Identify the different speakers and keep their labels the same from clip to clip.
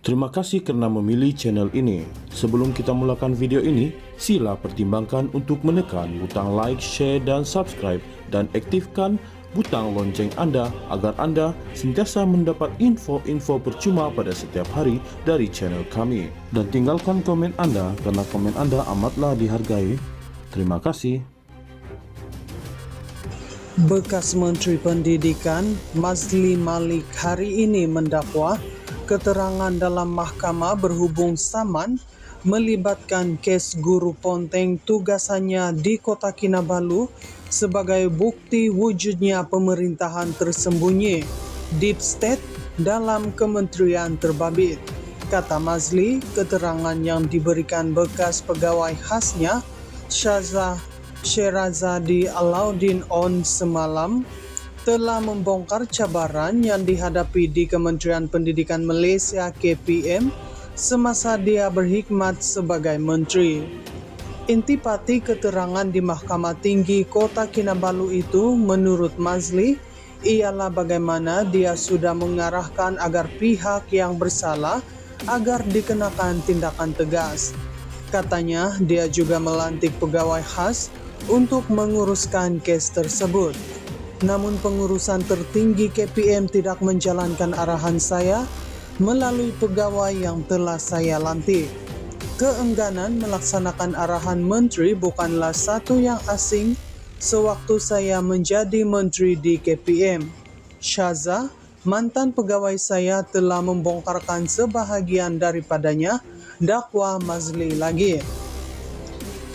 Speaker 1: Terima kasih karena memilih channel ini. Sebelum kita mulakan video ini, sila pertimbangkan untuk menekan butang like, share, dan subscribe, dan aktifkan butang lonceng Anda agar Anda sentiasa mendapat info-info percuma pada setiap hari dari channel kami. Dan tinggalkan komen Anda karena komen Anda amatlah dihargai. Terima kasih.
Speaker 2: Bekas Menteri Pendidikan Mazli Malik hari ini mendakwa keterangan dalam mahkamah berhubung saman melibatkan kes guru ponteng tugasannya di Kota Kinabalu sebagai bukti wujudnya pemerintahan tersembunyi, deep state dalam kementerian terbabit. Kata Mazli, keterangan yang diberikan bekas pegawai khasnya Syazah Sherazadi Alauddin On semalam telah membongkar cabaran yang dihadapi di Kementerian Pendidikan Malaysia KPM semasa dia berkhidmat sebagai menteri. Intipati keterangan di Mahkamah Tinggi Kota Kinabalu itu menurut Mazli ialah bagaimana dia sudah mengarahkan agar pihak yang bersalah agar dikenakan tindakan tegas. Katanya dia juga melantik pegawai khas untuk menguruskan kes tersebut. Namun pengurusan tertinggi KPM tidak menjalankan arahan saya melalui pegawai yang telah saya lantik. Keengganan melaksanakan arahan menteri bukanlah satu yang asing sewaktu saya menjadi menteri di KPM. Syazah, mantan pegawai saya, telah membongkarkan sebahagian daripadanya, dakwa Mazli lagi.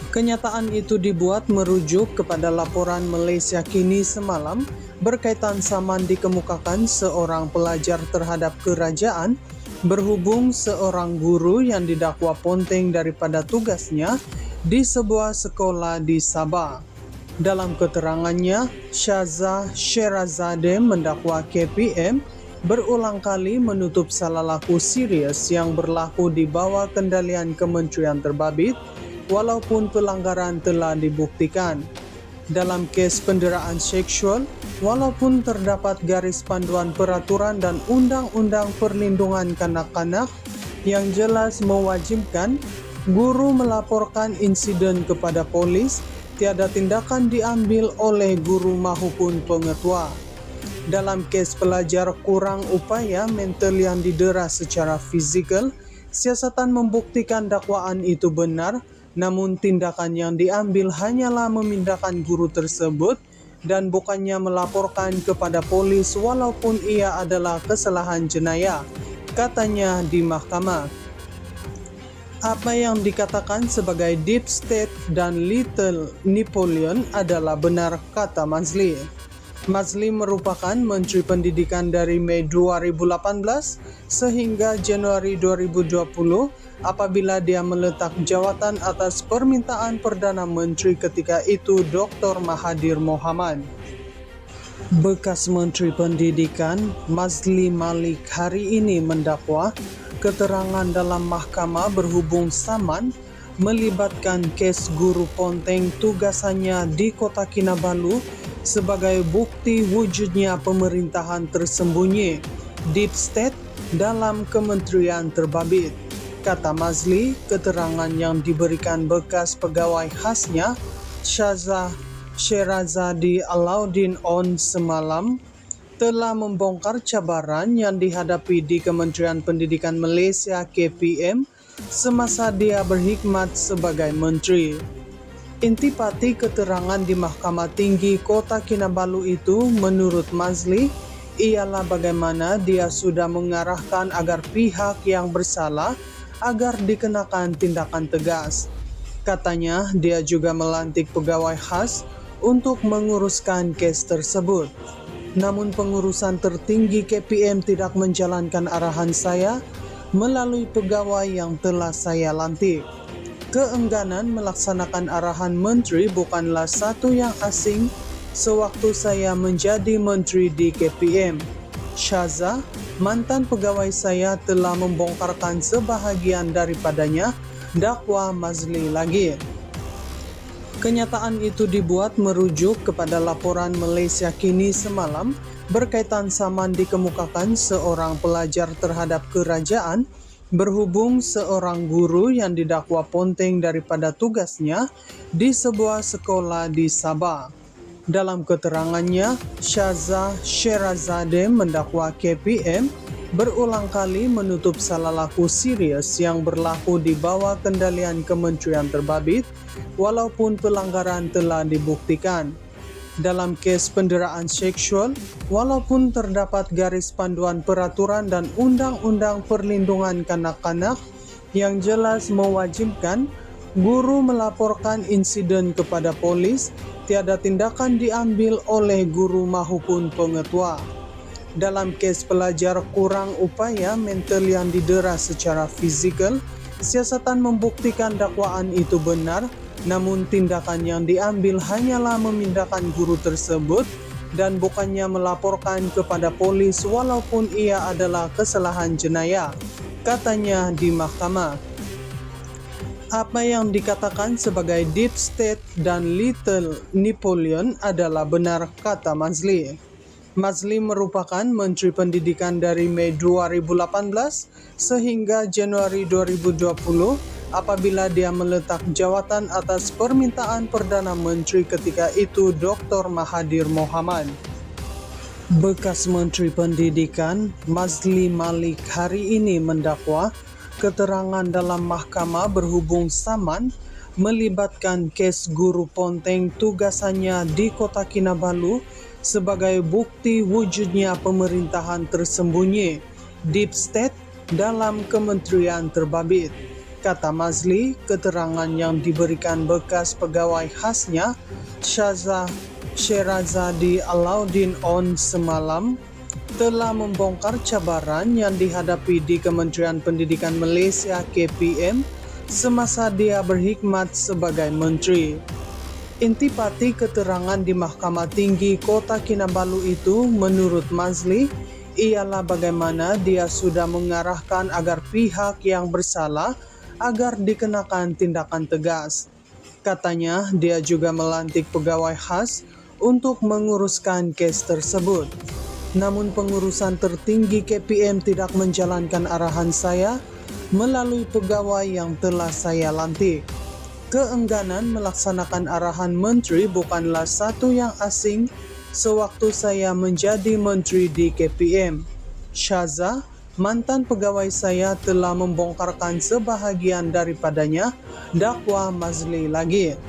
Speaker 2: Kenyataan itu dibuat merujuk kepada laporan Malaysia Kini semalam berkaitan saman dikemukakan seorang pelajar terhadap kerajaan berhubung seorang guru yang didakwa ponteng daripada tugasnya di sebuah sekolah di Sabah. Dalam keterangannya, Syazah Sherazade mendakwa KPM berulang kali menutup salah laku serius yang berlaku di bawah kendalian kementerian terbabit walaupun pelanggaran telah dibuktikan. Dalam kes penderaan seksual, walaupun terdapat garis panduan peraturan dan undang-undang perlindungan kanak-kanak yang jelas mewajibkan guru melaporkan insiden kepada polis, tiada tindakan diambil oleh guru maupun pengetua. Dalam kes pelajar kurang upaya mental yang didera secara fizikal, siasatan membuktikan dakwaan itu benar, namun tindakan yang diambil hanyalah memindahkan guru tersebut dan bukannya melaporkan kepada polis walaupun ia adalah kesalahan jenayah, katanya di mahkamah. Apa yang dikatakan sebagai deep state dan little Napoleon adalah benar, kata Mazli. Mazli merupakan Menteri Pendidikan dari Mei 2018 sehingga Januari 2020 apabila dia meletak jawatan atas permintaan Perdana Menteri ketika itu Dr. Mahathir Mohamad. Bekas Menteri Pendidikan Mazli Malik hari ini mendakwa keterangan dalam mahkamah berhubung saman melibatkan kes guru ponteng tugasannya di Kota Kinabalu sebagai bukti wujudnya pemerintahan tersembunyi, deep state dalam kementerian terbabit. Kata Mazli, keterangan yang diberikan bekas pegawai khasnya Syazah Sherazadi Alauddin On semalam telah membongkar cabaran yang dihadapi di Kementerian Pendidikan Malaysia KPM semasa dia berkhidmat sebagai menteri. Intipati keterangan di Mahkamah Tinggi Kota Kinabalu itu menurut Mazli ialah bagaimana dia sudah mengarahkan agar pihak yang bersalah agar dikenakan tindakan tegas. Katanya dia juga melantik pegawai khas untuk menguruskan kes tersebut. Namun pengurusan tertinggi KPM tidak menjalankan arahan saya melalui pegawai yang telah saya lantik. Keengganan melaksanakan arahan menteri bukanlah satu yang asing sewaktu saya menjadi menteri di KPM. Syazah, mantan pegawai saya, telah membongkarkan sebahagian daripadanya, dakwa Mazli lagi. Kenyataan itu dibuat merujuk kepada laporan Malaysia Kini semalam berkaitan saman dikemukakan seorang pelajar terhadap kerajaan Berhubung seorang guru yang didakwa ponteng daripada tugasnya di sebuah sekolah di Sabah. Dalam keterangannya, Syaza Sherazade mendakwa KPM berulang kali menutup salah laku serius yang berlaku di bawah kendalian Kementerian Terbabit walaupun pelanggaran telah dibuktikan. Dalam kes penderaan seksual, walaupun terdapat garis panduan peraturan dan undang-undang perlindungan kanak-kanak yang jelas mewajibkan guru melaporkan insiden kepada polis, tiada tindakan diambil oleh guru maupun pengetua. Dalam kes pelajar kurang upaya mental yang didera secara fizikal, siasatan membuktikan dakwaan itu benar, namun tindakan yang diambil hanyalah memindahkan guru tersebut dan bukannya melaporkan kepada polis walaupun ia adalah kesalahan jenayah, katanya di mahkamah. Apa yang dikatakan sebagai Deep State dan Little Napoleon adalah benar, kata Mazli. Mazli merupakan Menteri Pendidikan dari Mei 2018 sehingga Januari 2020 apabila dia meletak jawatan atas permintaan Perdana Menteri ketika itu Dr. Mahathir Mohamad. Bekas Menteri Pendidikan Mazli Malik hari ini mendakwa keterangan dalam mahkamah berhubung saman melibatkan kes guru ponteng tugasannya di Kota Kinabalu sebagai bukti wujudnya pemerintahan tersembunyi Deep State dalam Kementerian Terbabit. Kata Mazli, keterangan yang diberikan bekas pegawai khasnya Syaza Sherazade Alauddin On semalam telah membongkar cabaran yang dihadapi di Kementerian Pendidikan Malaysia KPM semasa dia berkhidmat sebagai menteri. Intipati keterangan di Mahkamah Tinggi Kota Kinabalu itu menurut Mazli ialah bagaimana dia sudah mengarahkan agar pihak yang bersalah agar dikenakan tindakan tegas. Katanya dia juga melantik pegawai khas untuk menguruskan kes tersebut. Namun pengurusan tertinggi KPM tidak menjalankan arahan saya melalui pegawai yang telah saya lantik. Keengganan melaksanakan arahan menteri bukanlah satu yang asing sewaktu saya menjadi menteri di KPM. Syaza, mantan pegawai saya, telah membongkarkan sebahagian daripadanya, dakwa Mazli lagi.